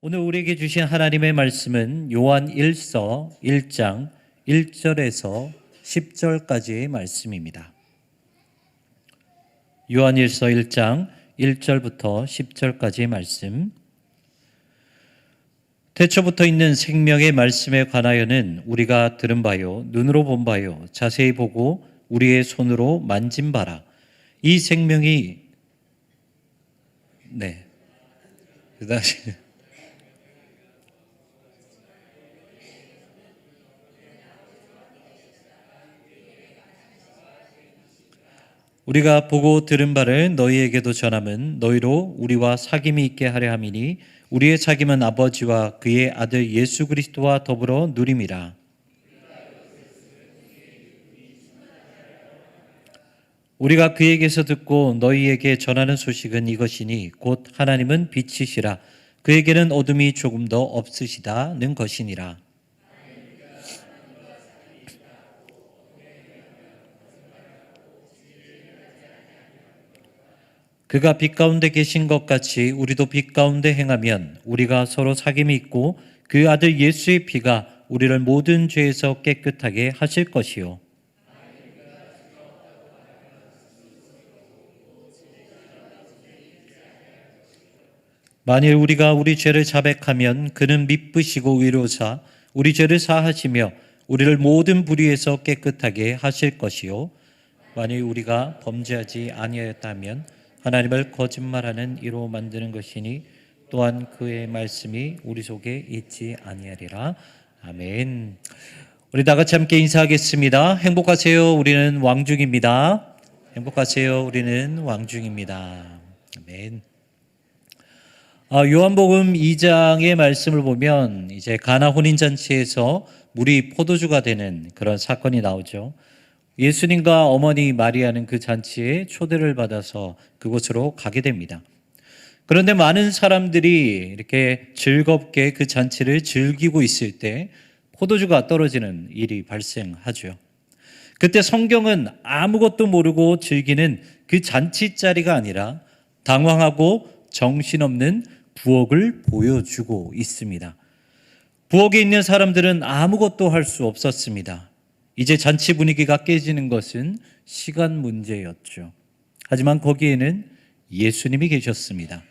오늘 우리에게 주신 하나님의 말씀은 요한 1서 1장 1절에서 10절까지의 말씀입니다. 요한 1서 1장 1절부터 10절까지의 말씀. 태초부터 있는 생명의 말씀에 관하여는 우리가 들은 바요, 눈으로 본 바요, 자세히 보고 우리의 손으로 만진 바라. 이 생명이 다시 우리가 보고 들은 바를 너희에게도 전함은 너희로 우리와 사귐이 있게 하려 함이니 우리의 사귐은 아버지와 그의 아들 예수 그리스도와 더불어 누림이라. 우리가 그에게서 듣고 너희에게 전하는 소식은 이것이니 곧 하나님은 빛이시라 그에게는 어둠이 조금도 없으시다는 것이니라. 그가 빛 가운데 계신 것 같이 우리도 빛 가운데 행하면 우리가 서로 사귐이 있고 그 아들 예수의 피가 우리를 모든 죄에서 깨끗하게 하실 것이요. 만일 우리가 우리 죄를 자백하면 그는 미쁘시고 의로사 우리 죄를 사하시며 우리를 모든 불의에서 깨끗하게 하실 것이요. 만일 우리가 범죄하지 아니하였다면 하나님을 거짓말하는 이로 만드는 것이니 또한 그의 말씀이 우리 속에 있지 아니하리라. 아멘. 우리 다 같이 함께 인사하겠습니다. 행복하세요. 우리는 왕중입니다. 행복하세요. 우리는 왕중입니다. 아멘. 요한복음 2장의 말씀을 보면 이제 가나 혼인잔치에서 물이 포도주가 되는 그런 사건이 나오죠. 예수님과 어머니 마리아는 그 잔치에 초대를 받아서 그곳으로 가게 됩니다. 그런데 많은 사람들이 이렇게 즐겁게 그 잔치를 즐기고 있을 때 포도주가 떨어지는 일이 발생하죠. 그때 성경은 아무것도 모르고 즐기는 그 잔치 자리가 아니라 당황하고 정신없는 부엌을 보여주고 있습니다. 부엌에 있는 사람들은 아무것도 할 수 없었습니다. 이제 잔치 분위기가 깨지는 것은 시간 문제였죠. 하지만 거기에는 예수님이 계셨습니다.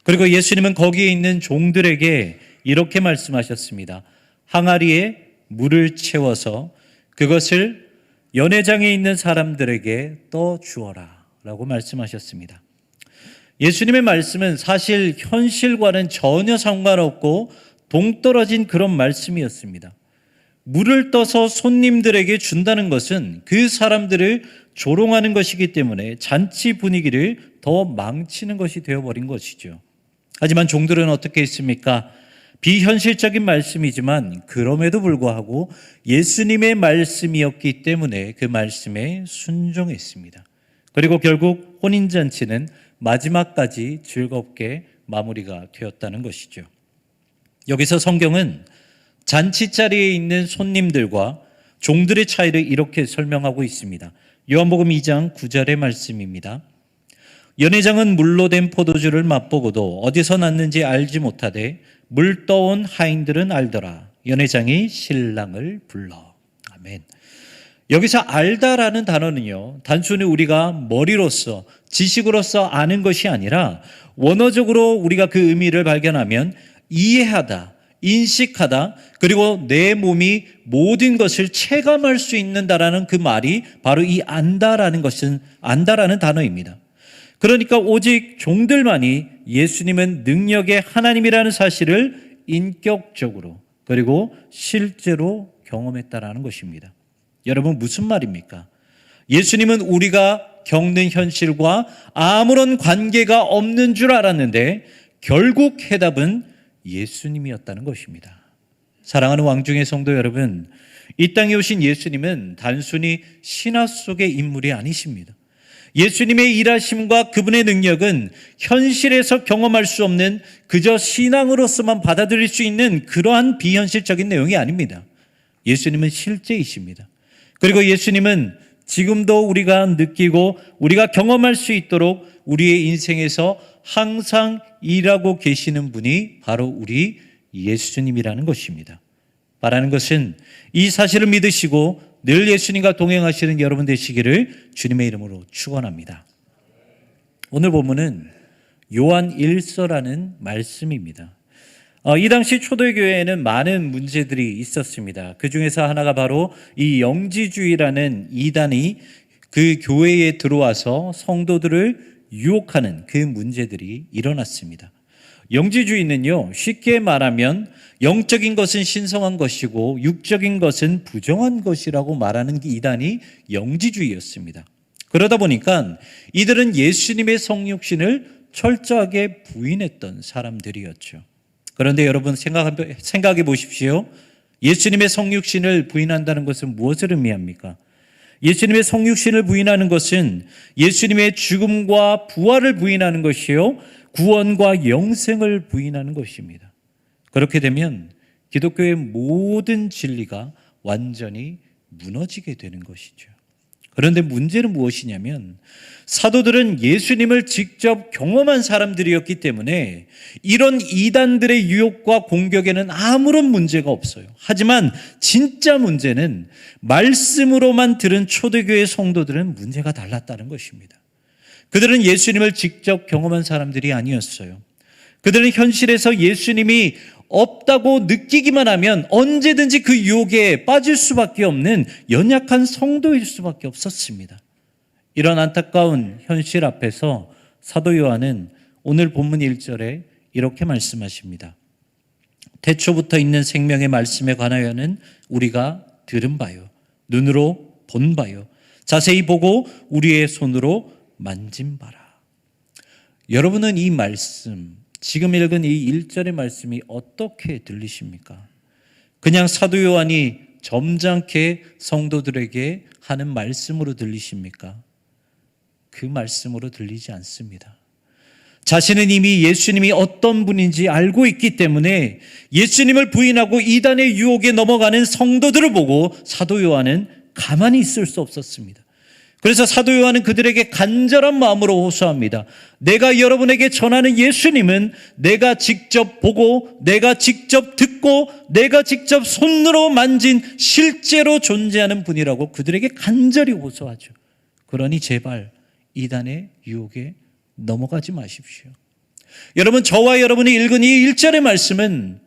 그리고 예수님은 거기에 있는 종들에게 이렇게 말씀하셨습니다. 항아리에 물을 채워서 그것을 연회장에 있는 사람들에게 떠주어라 라고 말씀하셨습니다. 예수님의 말씀은 사실 현실과는 전혀 상관없고 동떨어진 그런 말씀이었습니다. 물을 떠서 손님들에게 준다는 것은 그 사람들을 조롱하는 것이기 때문에 잔치 분위기를 더 망치는 것이 되어버린 것이죠. 하지만 종들은 어떻게 했습니까? 비현실적인 말씀이지만 그럼에도 불구하고 예수님의 말씀이었기 때문에 그 말씀에 순종했습니다. 그리고 결국 혼인잔치는 마지막까지 즐겁게 마무리가 되었다는 것이죠. 여기서 성경은 잔치 자리에 있는 손님들과 종들의 차이를 이렇게 설명하고 있습니다. 요한복음 2장 9절의 말씀입니다. 연회장은 물로 된 포도주를 맛보고도 어디서 났는지 알지 못하되 물 떠온 하인들은 알더라. 연회장이 신랑을 불러. 아멘. 여기서 알다라는 단어는요, 단순히 우리가 머리로서 지식으로서 아는 것이 아니라 원어적으로 우리가 그 의미를 발견하면 이해하다, 인식하다, 그리고 내 몸이 모든 것을 체감할 수 있는다라는 그 말이 바로 이 안다라는 것은 안다라는 단어입니다. 그러니까 오직 종들만이 예수님은 능력의 하나님이라는 사실을 인격적으로 그리고 실제로 경험했다라는 것입니다. 여러분 무슨 말입니까? 예수님은 우리가 겪는 현실과 아무런 관계가 없는 줄 알았는데 결국 해답은 예수님이었다는 것입니다. 사랑하는 왕중의 성도 여러분, 이 땅에 오신 예수님은 단순히 신화 속의 인물이 아니십니다. 예수님의 일하심과 그분의 능력은 현실에서 경험할 수 없는 그저 신앙으로서만 받아들일 수 있는 그러한 비현실적인 내용이 아닙니다. 예수님은 실제이십니다. 그리고 예수님은 지금도 우리가 느끼고 우리가 경험할 수 있도록 우리의 인생에서 항상 일하고 계시는 분이 바로 우리 예수님이라는 것입니다. 말하는 것은 이 사실을 믿으시고 늘 예수님과 동행하시는 여러분 되시기를 주님의 이름으로 축원합니다. 오늘 본문은 요한 1서라는 말씀입니다. 이 당시 초대교회에는 많은 문제들이 있었습니다. 그 중에서 하나가 바로 이 영지주의라는 이단이 그 교회에 들어와서 성도들을 유혹하는 그 문제들이 일어났습니다. 영지주의는요, 쉽게 말하면 영적인 것은 신성한 것이고 육적인 것은 부정한 것이라고 말하는 이단이 영지주의였습니다. 그러다 보니까 이들은 예수님의 성육신을 철저하게 부인했던 사람들이었죠. 그런데 여러분 생각해 보십시오. 예수님의 성육신을 부인한다는 것은 무엇을 의미합니까? 예수님의 성육신을 부인하는 것은 예수님의 죽음과 부활을 부인하는 것이요, 구원과 영생을 부인하는 것입니다. 그렇게 되면 기독교의 모든 진리가 완전히 무너지게 되는 것이죠. 그런데 문제는 무엇이냐면 사도들은 예수님을 직접 경험한 사람들이었기 때문에 이런 이단들의 유혹과 공격에는 아무런 문제가 없어요. 하지만 진짜 문제는 말씀으로만 들은 초대교회 성도들은 문제가 달랐다는 것입니다. 그들은 예수님을 직접 경험한 사람들이 아니었어요. 그들은 현실에서 예수님이 없다고 느끼기만 하면 언제든지 그 유혹에 빠질 수밖에 없는 연약한 성도일 수밖에 없었습니다. 이런 안타까운 현실 앞에서 사도 요한은 오늘 본문 1절에 이렇게 말씀하십니다. 태초부터 있는 생명의 말씀에 관하여는 우리가 들은 바요, 눈으로 본 바요, 자세히 보고 우리의 손으로 만진 바라. 여러분은 이 말씀, 지금 읽은 이 1절의 말씀이 어떻게 들리십니까? 그냥 사도 요한이 점잖게 성도들에게 하는 말씀으로 들리십니까? 그 말씀으로 들리지 않습니다. 자신은 이미 예수님이 어떤 분인지 알고 있기 때문에 예수님을 부인하고 이단의 유혹에 넘어가는 성도들을 보고 사도 요한은 가만히 있을 수 없었습니다. 그래서 사도 요한은 그들에게 간절한 마음으로 호소합니다. 내가 여러분에게 전하는 예수님은 내가 직접 보고 내가 직접 듣고 내가 직접 손으로 만진 실제로 존재하는 분이라고 그들에게 간절히 호소하죠. 그러니 제발 이단의 유혹에 넘어가지 마십시오. 여러분, 저와 여러분이 읽은 이 1절의 말씀은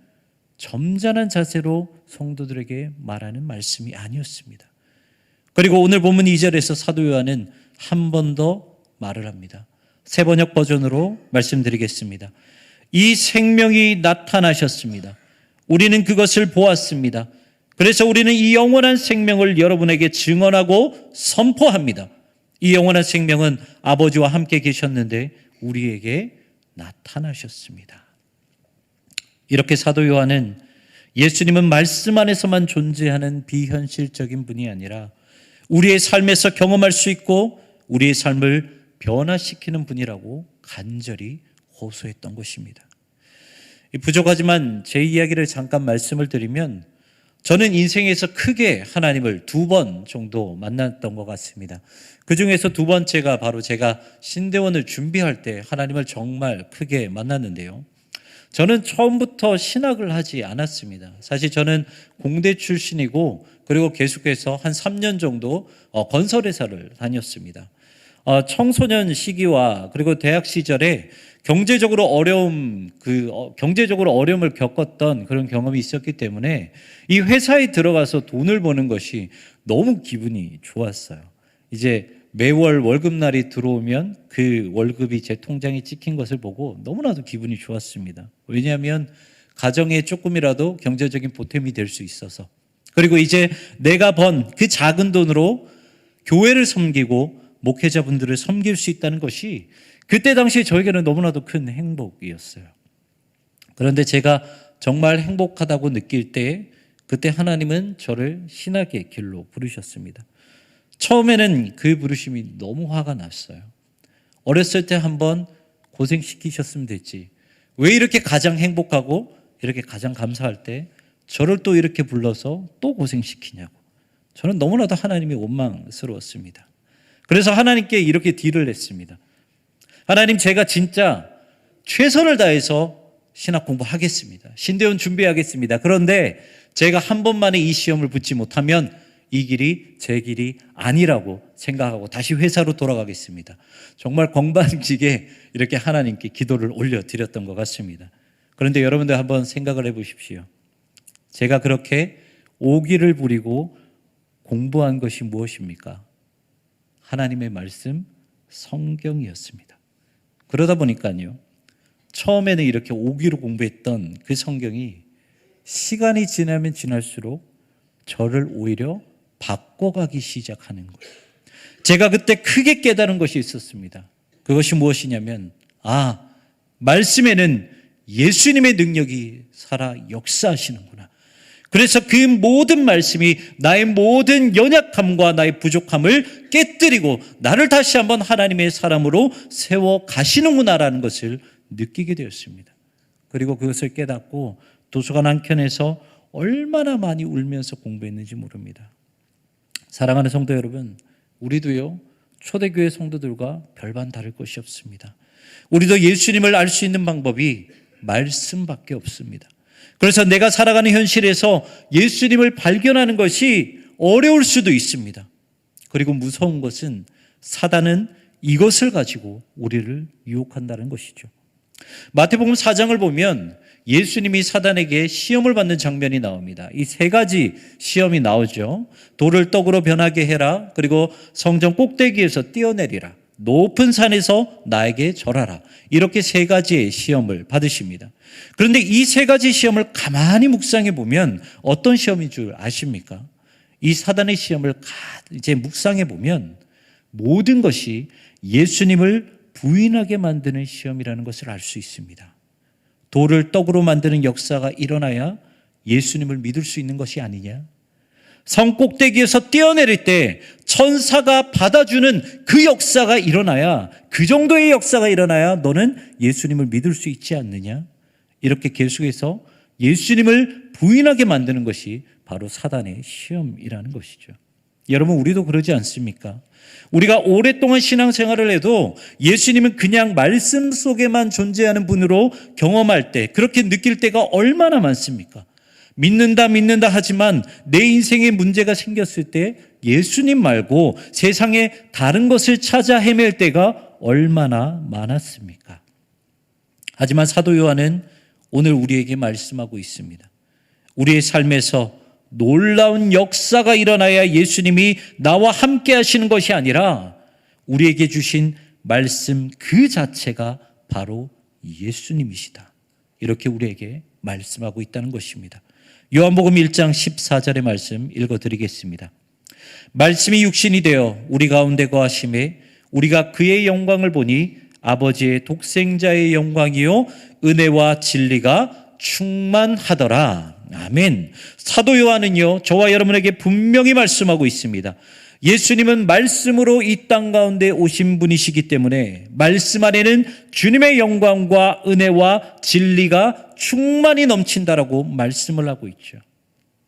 점잖은 자세로 성도들에게 말하는 말씀이 아니었습니다. 그리고 오늘 본문 2절에서 사도 요한은 한 번 더 말을 합니다. 새 번역 버전으로 말씀드리겠습니다. 이 생명이 나타나셨습니다. 우리는 그것을 보았습니다. 그래서 우리는 이 영원한 생명을 여러분에게 증언하고 선포합니다. 이 영원한 생명은 아버지와 함께 계셨는데 우리에게 나타나셨습니다. 이렇게 사도 요한은 예수님은 말씀 안에서만 존재하는 비현실적인 분이 아니라 우리의 삶에서 경험할 수 있고 우리의 삶을 변화시키는 분이라고 간절히 호소했던 것입니다. 부족하지만 제 이야기를 잠깐 말씀을 드리면 저는 인생에서 크게 하나님을 2번 정도 만났던 것 같습니다. 그 중에서 2번째가 바로 제가 신대원을 준비할 때 하나님을 정말 크게 만났는데요. 저는 처음부터 신학을 하지 않았습니다. 사실 저는 공대 출신이고 그리고 계속해서 한 3년 정도 건설회사를 다녔습니다. 청소년 시기와 그리고 대학 시절에 경제적으로 어려움을 겪었던 그런 경험이 있었기 때문에 이 회사에 들어가서 돈을 버는 것이 너무 기분이 좋았어요. 이제 매월 월급날이 들어오면 그 월급이 제 통장에 찍힌 것을 보고 너무나도 기분이 좋았습니다. 왜냐하면 가정에 조금이라도 경제적인 보탬이 될 수 있어서, 그리고 이제 내가 번 그 작은 돈으로 교회를 섬기고 목회자분들을 섬길 수 있다는 것이 그때 당시에 저에게는 너무나도 큰 행복이었어요. 그런데 제가 정말 행복하다고 느낄 때 그때 하나님은 저를 신학의 길로 부르셨습니다. 처음에는 그 부르심이 너무 화가 났어요. 어렸을 때 한번 고생시키셨으면 됐지. 왜 이렇게 가장 행복하고 이렇게 가장 감사할 때 저를 또 이렇게 불러서 또 고생시키냐고. 저는 너무나도 하나님이 원망스러웠습니다. 그래서 하나님께 이렇게 딜을 했습니다. 하나님, 제가 진짜 최선을 다해서 신학 공부하겠습니다. 신대원 준비하겠습니다. 그런데 제가 한 번만에 이 시험을 붙지 못하면 이 길이 제 길이 아니라고 생각하고 다시 회사로 돌아가겠습니다. 정말 건방지게 이렇게 하나님께 기도를 올려드렸던 것 같습니다. 그런데 여러분들 한번 생각을 해보십시오. 제가 그렇게 오기를 부리고 공부한 것이 무엇입니까? 하나님의 말씀, 성경이었습니다. 그러다 보니까요, 처음에는 이렇게 오기로 공부했던 그 성경이 시간이 지나면 지날수록 저를 오히려 바꿔가기 시작하는 거예요. 제가 그때 크게 깨달은 것이 있었습니다. 그것이 무엇이냐면, 말씀에는 예수님의 능력이 살아 역사하시는구나. 그래서 그 모든 말씀이 나의 모든 연약함과 나의 부족함을 깨뜨리고 나를 다시 한번 하나님의 사람으로 세워 가시는구나라는 것을 느끼게 되었습니다. 그리고 그것을 깨닫고 도서관 한 켠에서 얼마나 많이 울면서 공부했는지 모릅니다. 사랑하는 성도 여러분, 우리도요, 초대교회 성도들과 별반 다를 것이 없습니다. 우리도 예수님을 알 수 있는 방법이 말씀밖에 없습니다. 그래서 내가 살아가는 현실에서 예수님을 발견하는 것이 어려울 수도 있습니다. 그리고 무서운 것은 사단은 이것을 가지고 우리를 유혹한다는 것이죠. 마태복음 4장을 보면 예수님이 사단에게 시험을 받는 장면이 나옵니다. 이 세 가지 시험이 나오죠. 돌을 떡으로 변하게 해라. 그리고 성전 꼭대기에서 뛰어내리라. 높은 산에서 나에게 절하라. 이렇게 세 가지의 시험을 받으십니다. 그런데 이 세 가지 시험을 가만히 묵상해 보면 어떤 시험인 줄 아십니까? 이 사단의 시험을 이제 묵상해 보면 모든 것이 예수님을 부인하게 만드는 시험이라는 것을 알 수 있습니다. 돌을 떡으로 만드는 역사가 일어나야 예수님을 믿을 수 있는 것이 아니냐? 성 꼭대기에서 뛰어내릴 때 천사가 받아주는 그 역사가 일어나야, 그 정도의 역사가 일어나야 너는 예수님을 믿을 수 있지 않느냐? 이렇게 계속해서 예수님을 부인하게 만드는 것이 바로 사단의 시험이라는 것이죠. 여러분, 우리도 그러지 않습니까? 우리가 오랫동안 신앙생활을 해도 예수님은 그냥 말씀 속에만 존재하는 분으로 경험할 때, 그렇게 느낄 때가 얼마나 많습니까? 믿는다 하지만 내 인생에 문제가 생겼을 때 예수님 말고 세상에 다른 것을 찾아 헤맬 때가 얼마나 많았습니까? 하지만 사도 요한은 오늘 우리에게 말씀하고 있습니다. 우리의 삶에서 놀라운 역사가 일어나야 예수님이 나와 함께 하시는 것이 아니라 우리에게 주신 말씀 그 자체가 바로 예수님이시다. 이렇게 우리에게 말씀하고 있다는 것입니다. 요한복음 1장 14절의 말씀 읽어드리겠습니다. 말씀이 육신이 되어 우리 가운데 거하심에 우리가 그의 영광을 보니 아버지의 독생자의 영광이요 은혜와 진리가 충만하더라. 아멘. 사도 요한은요, 저와 여러분에게 분명히 말씀하고 있습니다. 예수님은 말씀으로 이 땅 가운데 오신 분이시기 때문에 말씀 안에는 주님의 영광과 은혜와 진리가 충만히 넘친다라고 말씀을 하고 있죠.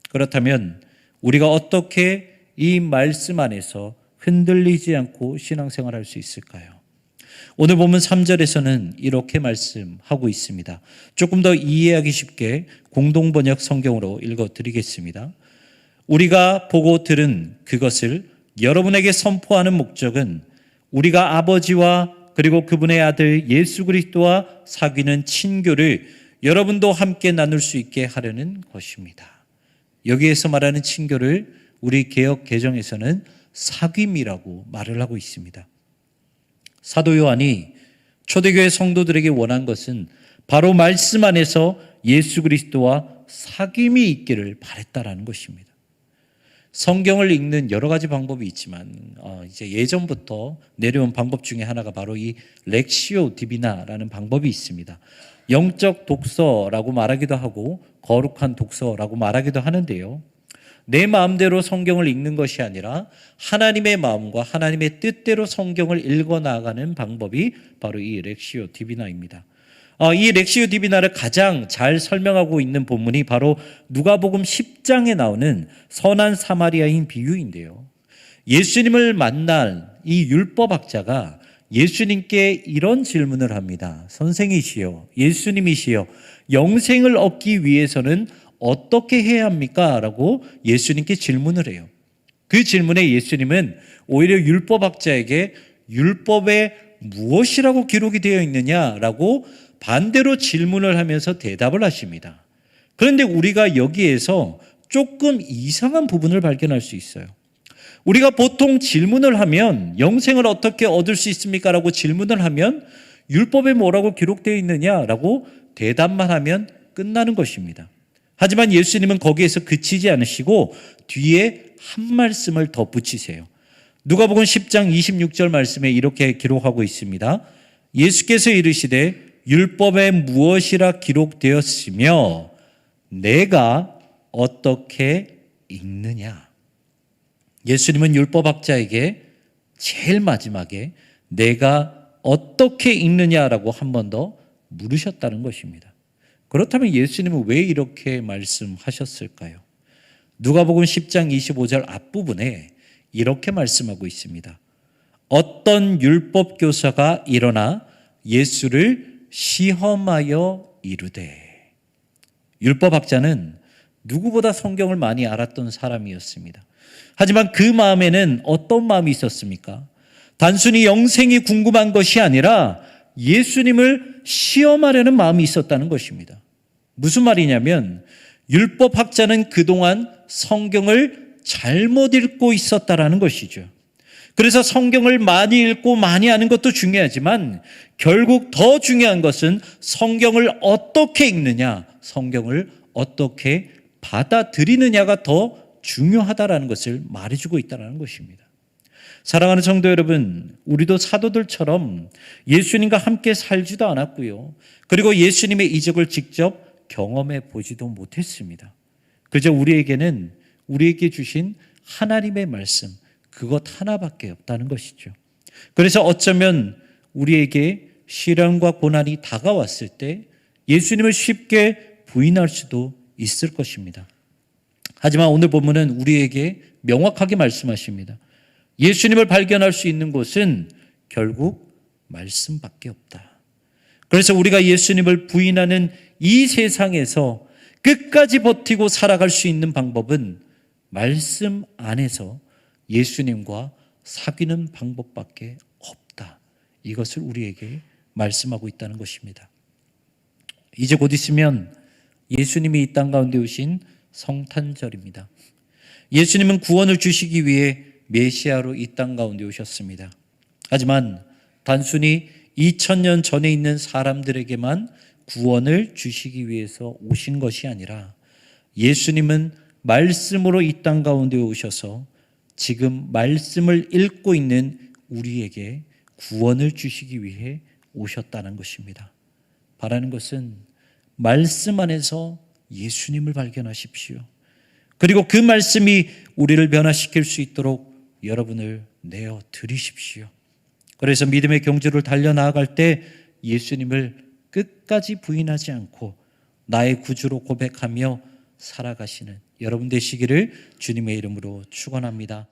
그렇다면 우리가 어떻게 이 말씀 안에서 흔들리지 않고 신앙생활할 수 있을까요? 오늘 보면 3절에서는 이렇게 말씀하고 있습니다. 조금 더 이해하기 쉽게 공동번역 성경으로 읽어드리겠습니다. 우리가 보고 들은 그것을 여러분에게 선포하는 목적은 우리가 아버지와 그리고 그분의 아들 예수 그리스도와 사귀는 친교를 여러분도 함께 나눌 수 있게 하려는 것입니다. 여기에서 말하는 친교를 우리 개역 개정에서는 사귐이라고 말을 하고 있습니다. 사도 요한이 초대교회 성도들에게 원한 것은 바로 말씀 안에서 예수 그리스도와 사귐이 있기를 바랬다라는 것입니다. 성경을 읽는 여러 가지 방법이 있지만 이제 예전부터 내려온 방법 중에 하나가 바로 이 렉시오 디비나라는 방법이 있습니다. 영적 독서라고 말하기도 하고 거룩한 독서라고 말하기도 하는데요. 내 마음대로 성경을 읽는 것이 아니라 하나님의 마음과 하나님의 뜻대로 성경을 읽어나가는 방법이 바로 이 렉시오 디비나입니다. 이 렉시오 디비나를 가장 잘 설명하고 있는 본문이 바로 누가복음 10장에 나오는 선한 사마리아인 비유인데요. 예수님을 만난 이 율법학자가 예수님께 이런 질문을 합니다. 선생이시여, 예수님이시여, 영생을 얻기 위해서는 어떻게 해야 합니까? 라고 예수님께 질문을 해요. 그 질문에 예수님은 오히려 율법학자에게 율법에 무엇이라고 기록이 되어 있느냐라고 반대로 질문을 하면서 대답을 하십니다. 그런데 우리가 여기에서 조금 이상한 부분을 발견할 수 있어요. 우리가 보통 질문을 하면 영생을 어떻게 얻을 수 있습니까? 라고 질문을 하면 율법에 뭐라고 기록되어 있느냐라고 대답만 하면 끝나는 것입니다. 하지만 예수님은 거기에서 그치지 않으시고 뒤에 한 말씀을 덧붙이세요. 누가복음 10장 26절 말씀에 이렇게 기록하고 있습니다. 예수께서 이르시되 율법에 무엇이라 기록되었으며 내가 어떻게 읽느냐. 예수님은 율법학자에게 제일 마지막에 내가 어떻게 읽느냐라고 한 번 더 물으셨다는 것입니다. 그렇다면 예수님은 왜 이렇게 말씀하셨을까요? 누가복음 10장 25절 앞부분에 이렇게 말씀하고 있습니다. 어떤 율법 교사가 일어나 예수를 시험하여 이르되. 율법학자는 누구보다 성경을 많이 알았던 사람이었습니다. 하지만 그 마음에는 어떤 마음이 있었습니까? 단순히 영생이 궁금한 것이 아니라 예수님을 시험하려는 마음이 있었다는 것입니다. 무슨 말이냐면 율법학자는 그동안 성경을 잘못 읽고 있었다라는 것이죠. 그래서 성경을 많이 읽고 많이 아는 것도 중요하지만 결국 더 중요한 것은 성경을 어떻게 읽느냐, 성경을 어떻게 받아들이느냐가 더 중요하다라는 것을 말해주고 있다는 것입니다. 사랑하는 성도 여러분, 우리도 사도들처럼 예수님과 함께 살지도 않았고요. 그리고 예수님의 이적을 직접 경험해 보지도 못했습니다. 그저 우리에게 주신 하나님의 말씀, 그것 하나밖에 없다는 것이죠. 그래서 어쩌면 우리에게 시련과 고난이 다가왔을 때 예수님을 쉽게 부인할 수도 있을 것입니다. 하지만 오늘 본문은 우리에게 명확하게 말씀하십니다. 예수님을 발견할 수 있는 곳은 결국 말씀밖에 없다. 그래서 우리가 예수님을 부인하는 이 세상에서 끝까지 버티고 살아갈 수 있는 방법은 말씀 안에서 예수님과 사귀는 방법밖에 없다. 이것을 우리에게 말씀하고 있다는 것입니다. 이제 곧 있으면 예수님이 이 땅 가운데 오신 성탄절입니다. 예수님은 구원을 주시기 위해 메시아로 이 땅 가운데 오셨습니다. 하지만 단순히 2000년 전에 있는 사람들에게만 구원을 주시기 위해서 오신 것이 아니라 예수님은 말씀으로 이 땅 가운데 오셔서 지금 말씀을 읽고 있는 우리에게 구원을 주시기 위해 오셨다는 것입니다. 바라는 것은 말씀 안에서 예수님을 발견하십시오. 그리고 그 말씀이 우리를 변화시킬 수 있도록 여러분을 내어 드리십시오. 그래서 믿음의 경주를 달려나아갈 때 예수님을 끝까지 부인하지 않고 나의 구주로 고백하며 살아가시는 여러분 되시기를 주님의 이름으로 축원합니다.